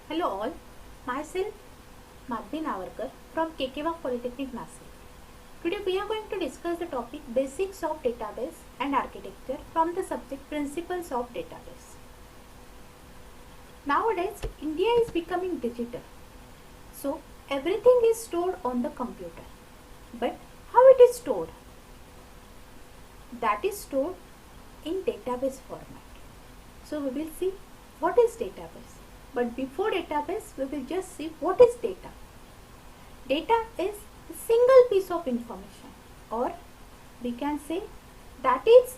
Hello all, myself Madhvi Navarkar from Kekeva Polytechnic Nashik. Today we are going to discuss the topic Basics of Database and Architecture from the subject Principles of Database. Nowadays India is becoming digital, so everything is stored on the computer. But how it is stored? That is stored in database format. So we will see what is database. But before database, we will just see what is data. Data is a single piece of information, or we can say that is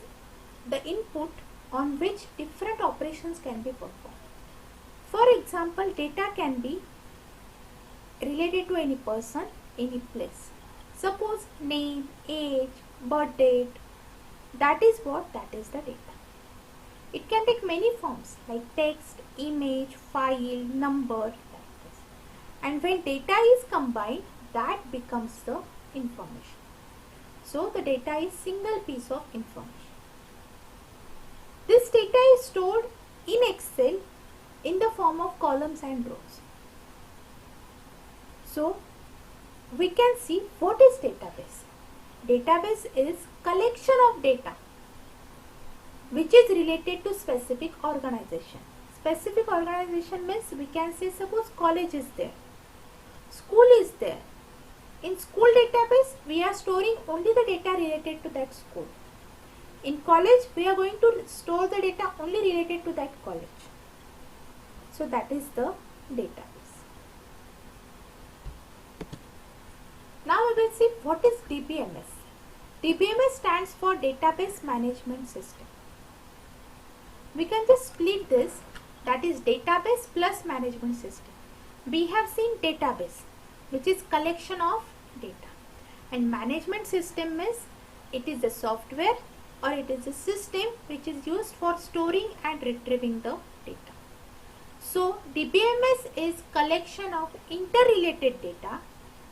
the input on which different operations can be performed. For example, data can be related to any person, any place. Suppose name, age, birth date. That is the data. It can take many forms like text, image, file, number, like this. And when data is combined, that becomes the information. So the data is single piece of information. This data is stored in Excel in the form of columns and rows. So we can see what is database. Database is collection of data which is related to specific organization. Specific organization means we can say suppose college is there, school is there. In school database we are storing only the data related to that school. In college we are going to store the data only related to that college. So that is the database. Now we will see what is DBMS. DBMS stands for Database Management System. We can just split this, that is database plus management system. We have seen database, which is collection of data, and management system means it is a software or it is a system which is used for storing and retrieving the data. So DBMS is collection of interrelated data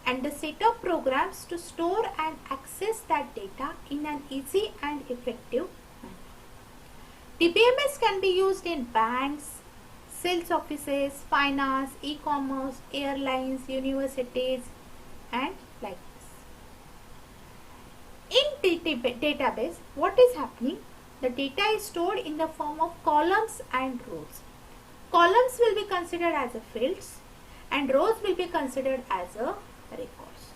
and the set of programs to store and access that data in an easy and effective manner. DBMS can be used in banks, sales offices, finance, e-commerce, airlines, universities, and like this. In database, what is happening? The data is stored in the form of columns and rows. Columns will be considered as a fields and rows will be considered as a records.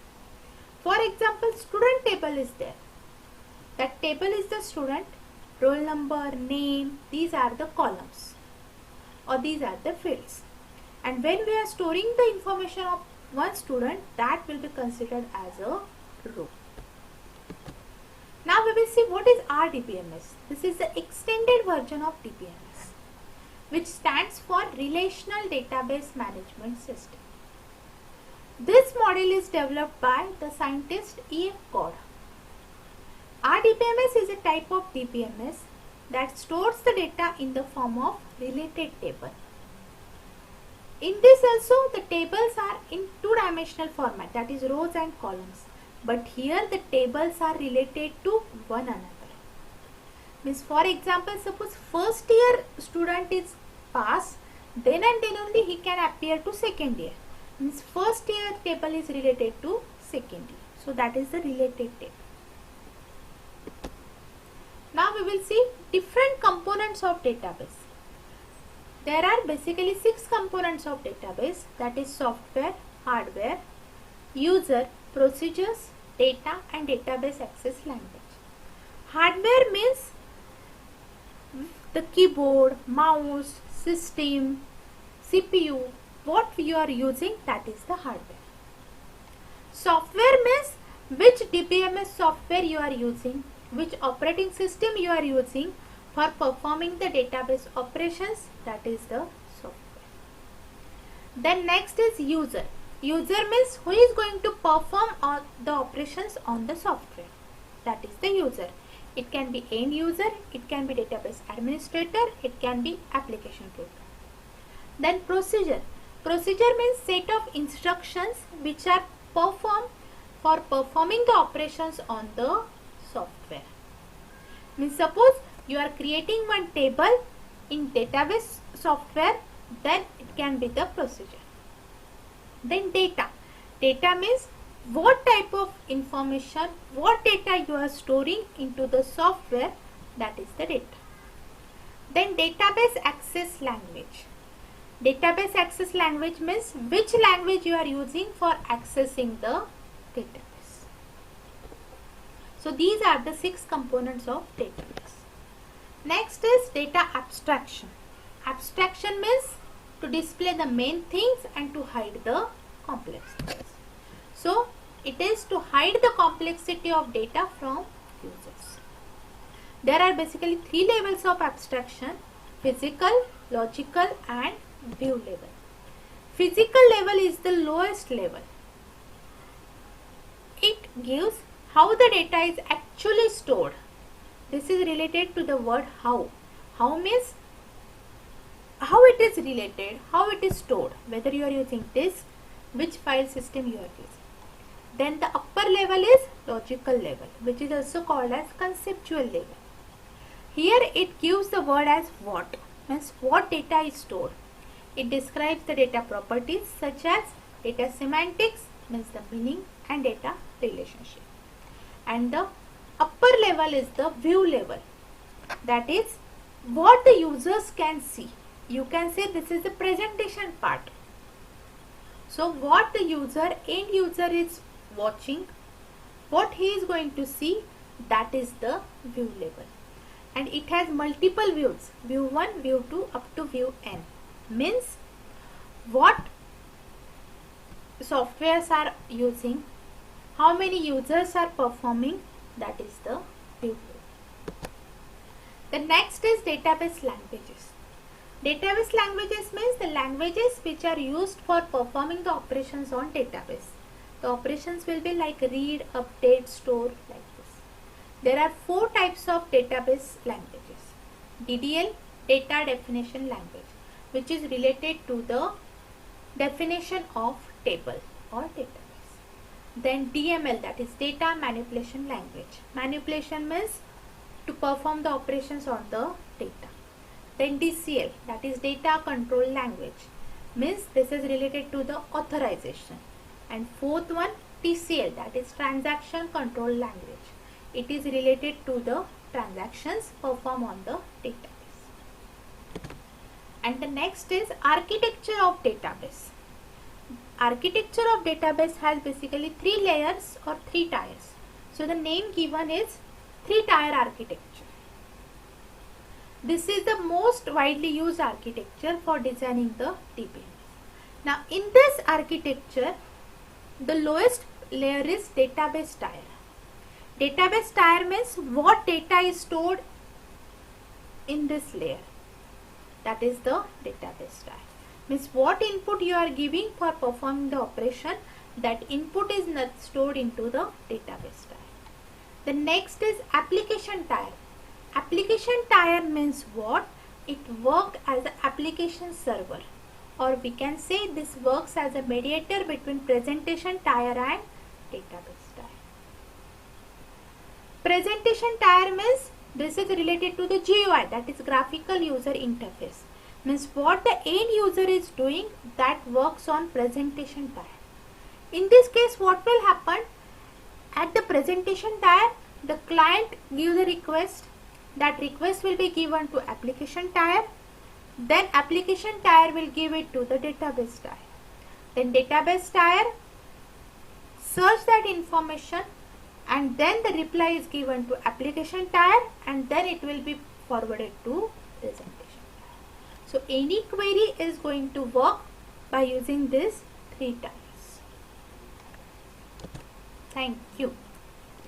For example, student table is there. That table is the student, roll number, name, these are the columns or these are the fields. And when we are storing the information of one student, that will be considered as a row. Now we will see what is RDBMS. This is the extended version of DBMS, which stands for Relational Database Management System. This model is developed by the scientist E.F. Codd. RDBMS is a type of DBMS that stores the data in the form of related table. In this also the tables are in two-dimensional format, that is rows and columns. But here the tables are related to one another. Means for example, suppose first year student is passed, then and then only he can appear to second year. Means first year table is related to second year. So that is the related table. Now we will see different components of database. There are basically 6 components of database, that is software, hardware, user, procedures, data and database access language. Hardware means the keyboard, mouse, system, CPU, what you are using, that is the hardware. Software means which DBMS software you are using, which operating system you are using for performing the database operations, that is the software. Then next is user. User means who is going to perform all the operations on the software, that is the user. It can be end user, it can be database administrator, it can be application program. Then procedure. Procedure means set of instructions which are performed for performing the operations on the software. Means suppose you are creating one table in database software, then it can be the procedure. Then data. Data means what type of information, what data you are storing into the software, that is the data. Then database access language. Database access language means which language you are using for accessing the database. So these are the 6 components of database. Next is data abstraction. Abstraction means to display the main things and to hide the complexities. So it is to hide the complexity of data from users. There are basically 3 levels of abstraction: physical, logical and view level. Physical level is the lowest level. It gives how the data is actually stored. This is related to the word how. How means how it is related, how it is stored, whether you are using disk, which file system you are using. Then the upper level is logical level, which is also called as conceptual level. Here it gives the word as what, means what data is stored. It describes the data properties such as data semantics, means the meaning, and data relationship. And the upper level is the view level, that is what the users can see. You can say this is the presentation part. So what the user, end user is watching, what he is going to see, that is the view level. And it has multiple views, view 1, view 2 up to view n. Means what softwares are using, how many users are performing, that is the view level. The next is database languages. Database languages means the languages which are used for performing the operations on database. The operations will be like read, update, store, like this. There are 4 types of database languages. DDL, data definition language, which is related to the definition of table or database. Then DML, that is data manipulation language. Manipulation means to perform the operations on the data. Then DCL, that is data control language, means this is related to the authorization. And fourth one, TCL, that is transaction control language. It is related to the transactions performed on the database. And the next is architecture of database. Architecture of database has basically 3 layers or 3 tiers. So the name given is 3-tier architecture. This is the most widely used architecture for designing the DBMS. Now in this architecture, the lowest layer is database tier. Database tier means what data is stored in this layer. That is the database tier. Means what input you are giving for performing the operation, that input is not stored into the database tier. The next is application tier. Application tier means what? It works as an application server, or we can say this works as a mediator between presentation tier and database tier. Presentation tier means this is related to the GUI, that is graphical user interface. Means what the end user is doing, that works on presentation tier. In this case, what will happen? At the presentation tier, the client gives a request. That request will be given to application tier. Then application tier will give it to the database tier. Then database tier search that information, and then the reply is given to application tier, and then it will be forwarded to presentation tier. So any query is going to work by using these 3 tiers. Thank you.